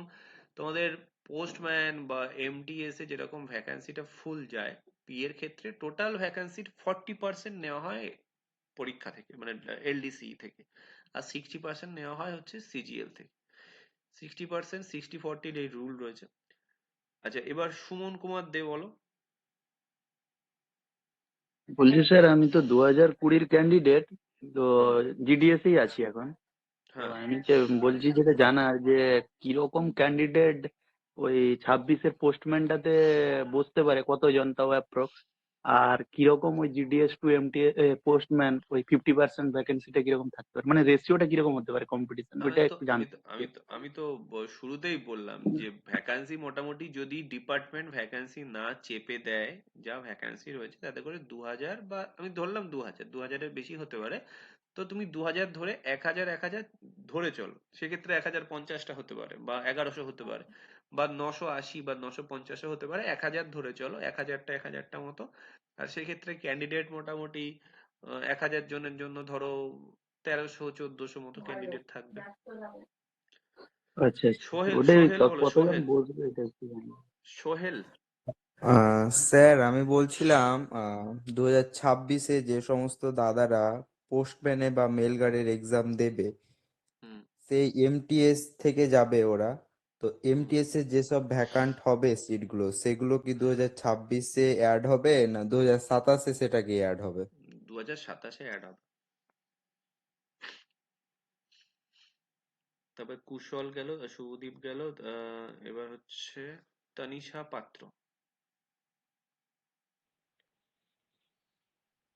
তোমাদের পোস্টম্যান বা এমটিএস এ যেরকম ভ্যাকান্সিটা ফুল যায়, পি এর ক্ষেত্রে টোটাল ভ্যাকান্সির 40% নেওয়া হয় পরীক্ষা থেকে, মানে এলডিসি থেকে। আর 60% নেওয়া হয় হচ্ছে সিজিএল থেকে। 60%, 60-40 এই রুল রয়েছে। আচ্ছা, এবার সুমন কুমার দে বলো। বলছি স্যার, আমি তো 2020-র ক্যান্ডিডেট, তো হুম। জিডিএস এই আছি এখন। তো হ্যাঁ। আমি বলছি যেটা জানার যে কিরকম ক্যান্ডিডেট ওই 26-এর পোস্টম্যানটাতে বসতে পারে, কতজন তাও অ্যাপ্রক্স, আর কিরকম ওই জিডিএস টু এমটি পোস্টম্যান ওই 50% ভ্যাকেন্সিটা কিরকম থাকতে পারে, মানে রেশিওটা কিরকম হতে পারে কম্পিটিশন, আমি ওইটা তো একটু আমি জানতে তো চাই। আমি তো শুরুতেই বললাম যে ভ্যাকান্সি মোটামুটি যদি ডিপার্টমেন্ট ভ্যাকান্সি না চেপে দেয়, যা ভ্যাকান্সি রয়েছে তাতে করে 2000, বা আমি ধরলাম 2000, 2000-এর বেশি হতে পারে। তো তুমি 2000 ধরে 1000, 1000 ধরে চলো, সেক্ষেত্রে 1050টা হতে পারে, বা 1100 হতে পারে, বা 980 বা 950 হতে পারে। 1000 ধরে চলো, 1000টা 1000টা মতো। আর সেক্ষেত্রে ক্যান্ডিডেট মোটামুটি 1000 জনের জন্য ধরো 1300-1400 মতো ক্যান্ডিডেট থাকবে। আচ্ছা আচ্ছা, সোহেল, ওটাই সোহেল বলো, কতজন সোহেল, বসবে এটা একটু জানবো। সোহেল। স্যার আমি বলছিলাম 2026-এ যে সমস্ত দাদারা পোস্টম্যানে বা মেল গার্ডের এক্সাম দেবে, হুম। সেই এমটিএস থেকে যাবে ওরা। তো হুম। এমটিএস এর যেসব ভ্যাকান্ট হবে সিটগুলো, সেগুলো কি 2026-এ অ্যাড হবে না 2027-এ সেটা কি অ্যাড হবে? 2027-এ অ্যাড হবে। তবে কুশল গেল, শুভদীপ গেল, এবার হচ্ছে তানিশা পাত্র।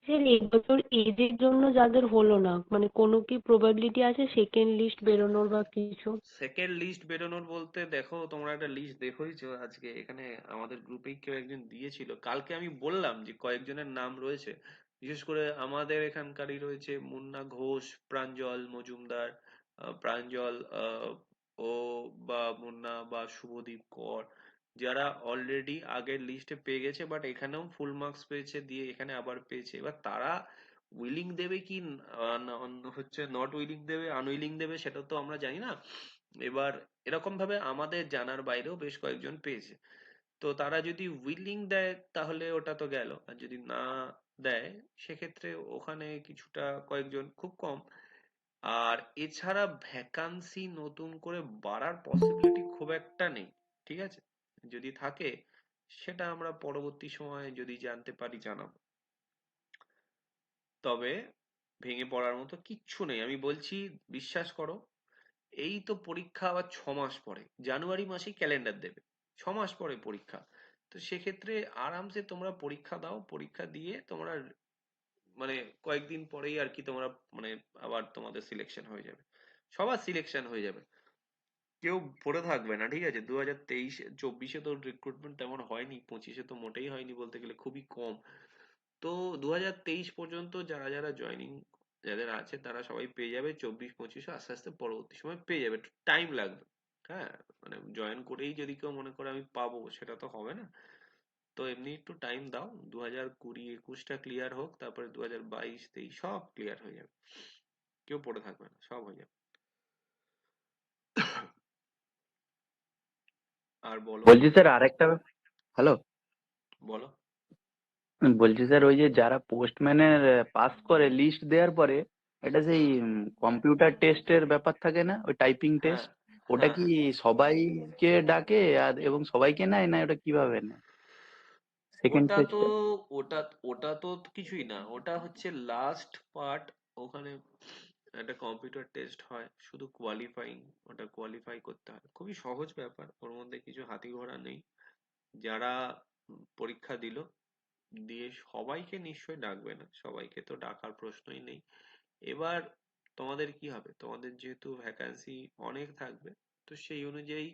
স্যার এবছর এজের জন্য যাদের হলো না, মানে কোনো কি প্রবাবিলিটি আছে সেকেন্ড লিস্ট বেরোনোর বা কিছু? সেকেন্ড লিস্ট বেরোনোর বলতে, দেখো তোমরা একটা লিস্ট দেখোইছো আজকে এখানে আমাদের গ্রুপেই কেউ একজন দিয়েছিল, কালকে আমি বললাম যে কয়েকজনের নাম রয়েছে। বিশেষ করে আমাদের এখানকারই রয়েছে মুন্না ঘোষ, প্রাঞ্জল মজুমদার, প্রাঞ্জল, ও বা মুন্না বা শুভদীপ কর, যারা অলরেডি আগের লিস্টে পেয়ে গেছে, বাট এখানেও ফুল মার্কস পেয়েছে, দিয়ে এখানে আবার পেয়েছে। এবার তারা উইলিং দেবে কি হচ্ছে নট উইলিং দেবে, আনউইলিং দেবে, সেটা তো আমরা জানি না। এবার এরকম ভাবে আমাদের জানার বাইরেও বেশ কয়েকজন পেয়েছে। তো তারা যদি উইলিং দেয় তাহলে ওটা তো গেল, আর যদি না দেয় সেক্ষেত্রে ওখানে কিছুটা কয়েকজন, খুব কম। আর এছাড়া ভ্যাকান্সি নতুন করে বাড়ার পসিবিলিটি খুব একটা নেই। ঠিক আছে, যদি থাকে সেটা আমরা পরবর্তী সময়ে যদি জানতে পারি জানাবো। তবে ভেঙে পড়ার মতো কিচ্ছু নেই, আমি বলছি, বিশ্বাস করো। এই তো পরীক্ষা আবার 6 মাস পরে, জানুয়ারি মাসেই ক্যালেন্ডার দেবে, 6 মাস পরে পরীক্ষা। তো সেক্ষেত্রে আরামসে তোমরা পরীক্ষা দাও, পরীক্ষা দিয়ে তোমরা মানে কয়েকদিন পরেই আর কি তোমরা মানে আবার তোমাদের সিলেকশন হয়ে যাবে, সবার সিলেকশন হয়ে যাবে, কেউ পড়ে থাকবে না। ঠিক আছে, 2023-24-এ তো রিক্রুটমেন্ট তেমন হয়নি, 25-এ তো মোটেই হয়নি, বলতে গেলে খুবই কম। তো 2023 পর্যন্ত যারা যারা জয়েনিং যাদের আছে তারা সবাই পেয়ে যাবে, 24-25-ও আস্তে আস্তে পরবর্তী সময় পেয়ে যাবে, একটু টাইম লাগবে। হ্যাঁ, মানে জয়েন করেই যদি কেউ মনে করে আমি পাবো, সেটা তো হবে না। তো এমনি একটু টাইম দাও, 2020-21টা ক্লিয়ার হোক, তারপরে 2022-23 সব ক্লিয়ার হয়ে যাবে, কেউ পড়ে থাকবে না, সব হয়ে যাবে। আর বলো। বলছি স্যার আরেকটা, হ্যালো, বলো। বলছি স্যার ওই যে যারা পোস্টম্যানের পাস করে লিস্ট দেওয়ার পরে এটা সেই কম্পিউটার টেস্টের ব্যাপার থাকে না, ওই টাইপিং হ্যাঁ, টেস্ট, ওটা হ্যাঁ, কি হ্যাঁ। সবাইকে ডাকে আর এবং সবাইকে নেয়, না ওটা কিভাবে নেয় সেকেন্ড ওটা তো ফেজটা? ওটা ওটা তো কিছুই না, ওটা হচ্ছে লাস্ট পার্ট। ওখানে একটা কম্পিউটার টেস্ট হয়, শুধু কোয়ালিফাইং, ওটা কোয়ালিফাই করতে হয়, খুবই সহজ ব্যাপার, ওর মধ্যে কিছু হাতি ঘোড়া নেই। যারা পরীক্ষা দিল, দিয়ে সবাইকে নিশ্চয়ই ডাকবে না, সবাইকে তো ডাকার প্রশ্নই নেই। এবার তোমাদের কি হবে, তোমাদের যেহেতু ভ্যাকান্সি অনেক থাকবে, তো সেই অনুযায়ী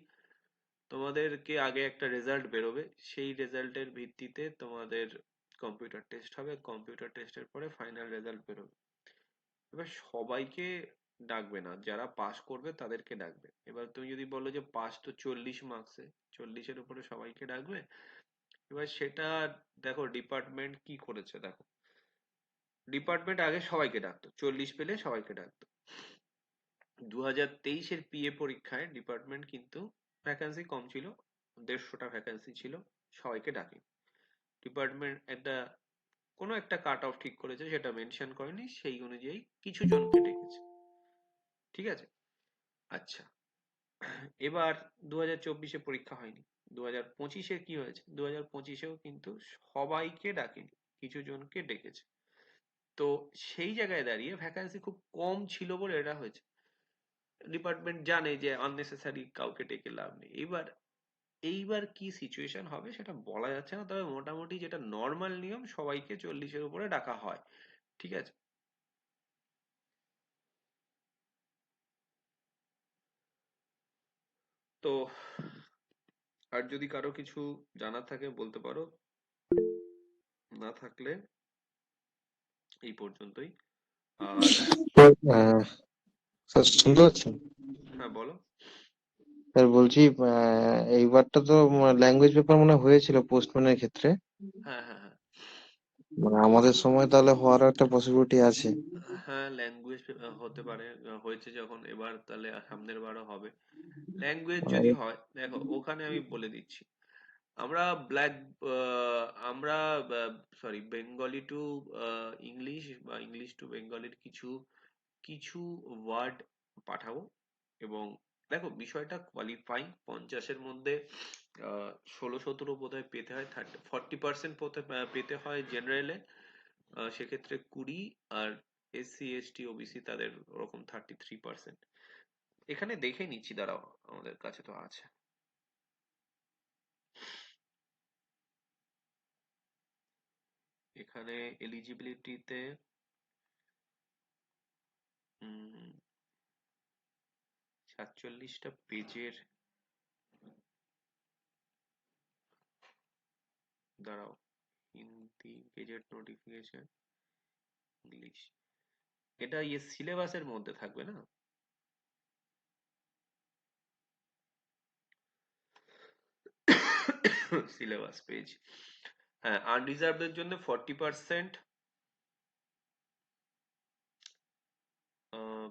তোমাদেরকে আগে একটা রেজাল্ট বেরোবে, সেই রেজাল্টের ভিত্তিতে তোমাদের কম্পিউটার টেস্ট হবে, কম্পিউটার টেস্টের পরে ফাইনাল রেজাল্ট বেরোবে। এবার সবাইকে ডাকবে না, যারা পাস করবে তাদেরকে ডাকবে। এবার তুমি যদি বলো যে পাস তো 40 মার্কসে, 40-এর উপরে সবাইকে ডাকবে, এবার সেটা দেখো ডিপার্টমেন্ট কি করেছে। দেখো, ডিপার্টমেন্ট আগে সবাইকে ডাকতো, 40 পেলে সবাইকে ডাকতো। 2023-এর পিএ পরীক্ষায় ডিপার্টমেন্ট কিন্তু ভ্যাকান্সি কম ছিল, 150টা ভ্যাকান্সি ছিল, সবাইকে ডাকে। ডিপার্টমেন্ট কোনো একটা কাট অফ ঠিক করেছে, সেটা মেনশন করেনি, সেই অনুযায়ী কিছু জনকে ডেকেছে। ঠিক আছে, আচ্ছা। এবার 2024-এ পরীক্ষা হয়নি, 2025-এ কি হয়েছে, 2025-এও কিন্তু সবাইকে ডাকেনি, কিছু জনকে ডেকেছে। তো সেই জায়গায় দাঁড়িয়ে ভ্যাকান্সি খুব কম ছিল বলে এটা হয়েছে। ডিপার্টমেন্ট জানে যে আননেসেসারি কাউকে ডেকে লাভ নেই। এইবার কি সিচুয়েশন হবে সেটা বলা যাচ্ছে না, তবে মোটামুটি যেটা নর্মাল নিয়ম, সবাইকে 40-এর উপরে ডাকা হয়। ঠিক আছে। তো আর যদি কারো কিছু জানার থাকে বলতে পারো, না থাকলে এই পর্যন্তই। আর আহ, স্যার শুনতে পাচ্ছেন? হ্যাঁ, বলো। স্যার বলছি, এইবারটা তো ল্যাঙ্গুয়েজ পেপার মনে হয় হয়েছিল পোস্টম্যানের ক্ষেত্রে, হ্যাঁ, হ্যাঁ, হ্যাঁ। মানে আমাদের সময় তাহলে হওয়ারও একটা পসিবিলিটি আছে। হ্যাঁ, ল্যাঙ্গুয়েজ হতে পারে, হয়েছে যখন, এবার তাহলে সামনের বারও হবে। ল্যাঙ্গুয়েজ যদি মানে হয়, দেখো ওখানে আমি বলে দিচ্ছি, আমরা ব্ল্যাক আমরা সরি বেঙ্গলি টু ইংলিশ বা ইংলিশ টু বেঙ্গলির কিছু কিছু ওয়ার্ড পাঠাবো। এবং দেখো, বিষয়টা কোয়ালিফাইং, 50-এর মধ্যে 16-17 বোধহয় পেতে হয়, 40% পেতে হয় জেনারেলে, সেক্ষেত্রে 20, আর এসসি এসটি ওবিসি তাদের ওরকম 33%। এখানে দেখে নিচ্ছি, দাঁড়াও, আমাদের কাছে তো আছে। এখানে এলিজিবিলিটিতে 47টা পেজের, দাঁড়াও, হিন্দি গেজেট নোটিফিকেশন, ইংলিশ, এটা সিলেবাসের মধ্যে থাকবে না? সিলেবাস পেজ, হ্যাঁ, আনরিজার্ভদের জন্য 40%,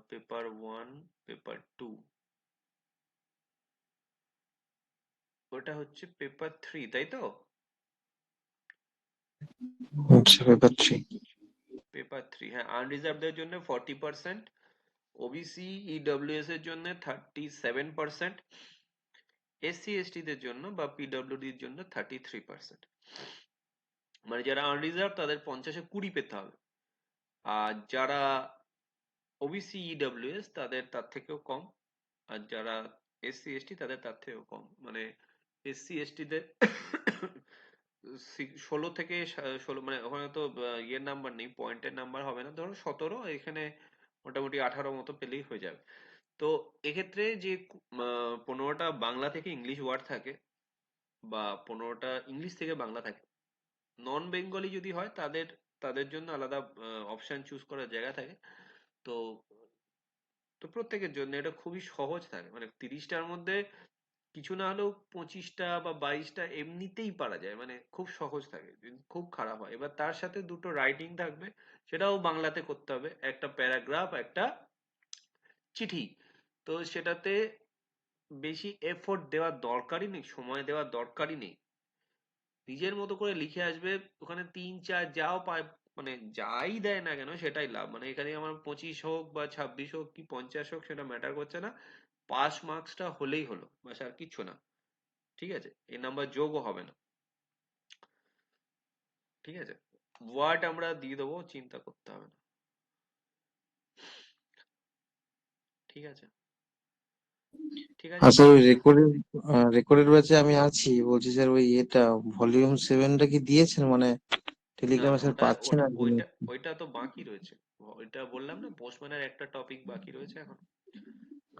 পেপার 1, পেপার 2, ওটা হচ্ছে পেপার 3, তাই তো? আচ্ছা, পেপার 3। পেপার 3, হ্যাঁ, আনরিজার্ভদের জন্য 40%, ওবিসি ইডব্লিউএস এর জন্য 37%, এসসি এসটি দের জন্য বা পিডব্লিউডির জন্য 33%। মানে যারা আনরিজার্ভ তাদের 50-এ 20 পেতে হবে, আর যারা ওবিসি ইডব্লিউএস তাদের তার থেকেও কম, আর যারা এসসি এসটি তাদের তার থেকেও কম। মানে এসসি এসটিদের 16 থেকে 16, মানে ওখানে তো ইয়ের নাম্বার নেই, পয়েন্টের নাম্বার হবে না, ধরো 17, এখানে মোটামুটি 18 মতো পেলেই হয়ে যাবে। তো এক্ষেত্রে যে 15টা বাংলা থেকে ইংলিশ ওয়ার্ড থাকে, বা 15টা ইংলিশ থেকে বাংলা থাকে। নন বেঙ্গলি যদি হয় তাদের তাদের জন্য আলাদা অপশন চুজ করার জায়গা থাকে। তো তো প্রত্যেকের জন্য এটা খুবই সহজ থাকে, মানে 30টার মধ্যে কিছু না হলেও 25টা বা 22টা এমনিতেই পারা যায়, মানে খুব সহজ থাকে। যদি খুব খারাপ হয়, এবার তার সাথে দুটো রাইটিং থাকবে, সেটাও বাংলাতে করতে হবে, একটা প্যারাগ্রাফ, একটা চিঠি। তো সেটাতে বেশি এফোর্ট দেওয়ার দরকারই নেই, সময় দেওয়ার দরকারই নেই, নিজের মতো করে লিখে আসবে। ওখানে 3 4 যাও পায়, মানে যাই দেয় না কেন সেটাই লাভ। মানে এখানে আমার 25 হোক বা 26 হোক কি 50 হোক সেটা ম্যাটার করছে না, পাস মার্কসটা হলেই হলো, বাস আর কিচ্ছু না। ঠিক আছে, এই নাম্বার যোগও হবে না। ঠিক আছে, ওয়ার্ড আমরা দিয়ে দেবো, চিন্তা করতে হবে না। ঠিক আছে, ঠিক আছে। আচ্ছা, ওই রেকর্ডের ব্যাচে আমি আছি, বলছি স্যার ওই এটা ভলিউম 7টা কি দিয়েছেন? মানে না টেলিগ্রামে না, স্যার ওটা পাচ্ছি ওটা না আর কি। ওইটা ওইটা তো বাকি রয়েছে। ওইটা বললাম না, পোস্টম্যানের একটা টপিক বাকি রয়েছে এখন।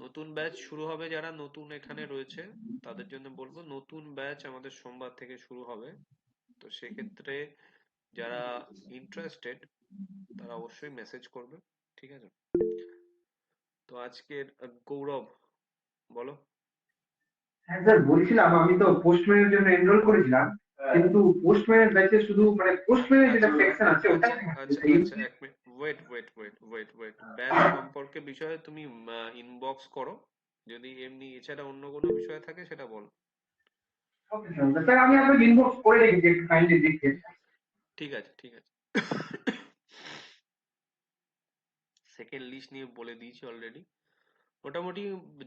নতুন ব্যাচ শুরু হবে, যারা নতুন এখানে রয়েছে তাদের জন্য বলবো, নতুন ব্যাচ আমাদের সোমবার থেকে শুরু হবে। তো সেক্ষেত্রে যারা ইন্টারেস্টেড তারা অবশ্যই মেসেজ করবে। ঠিক আছে, তো আজকের গৌরব বলো। হ্যাঁ স্যার, বলছিলাম আমি তো পোস্টম্যানের জন্য এনরোল করেছিলাম, কিন্তু পোস্টম্যানের ব্যাচে শুধু মানে পোস্টম্যানের যেটা আচ্ছা সেকশন আছে ওটা আচ্ছা আচ্ছা এই আচ্ছা, এক মিনিট, ওয়েট। ব্যাচ সম্পর্কে বিষয়ে তুমি ইনবক্স করো, যদি এমনি এছাড়া অন্য কোনো বিষয় থাকে সেটা বলো। ওকে স্যার, স্যার আমি আপনাকে ইনবক্স করে রেখেছি, একটু কাইন্ডলি দেখবেন। ঠিক আছে, ঠিক আছে। সেকেন্ড লিস্ট নিয়ে বলে দিয়েছি অলরেডি। মোটামুটি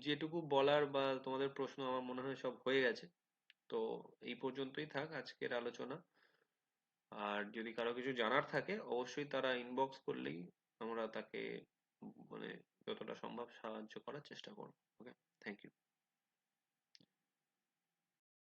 যেটুকু বলার বা তোমাদের প্রশ্ন আমার মনে হয় সব হয়ে গেছে। তো এই পর্যন্তই থাক আজকের আলোচনা। আর যদি কারো কিছু জানার থাকে অবশ্যই তারা ইনবক্স করলেই আমরা তাকে মানে যতটা সম্ভব সাহায্য করার চেষ্টা করবো। ওকে, থ্যাংক ইউ।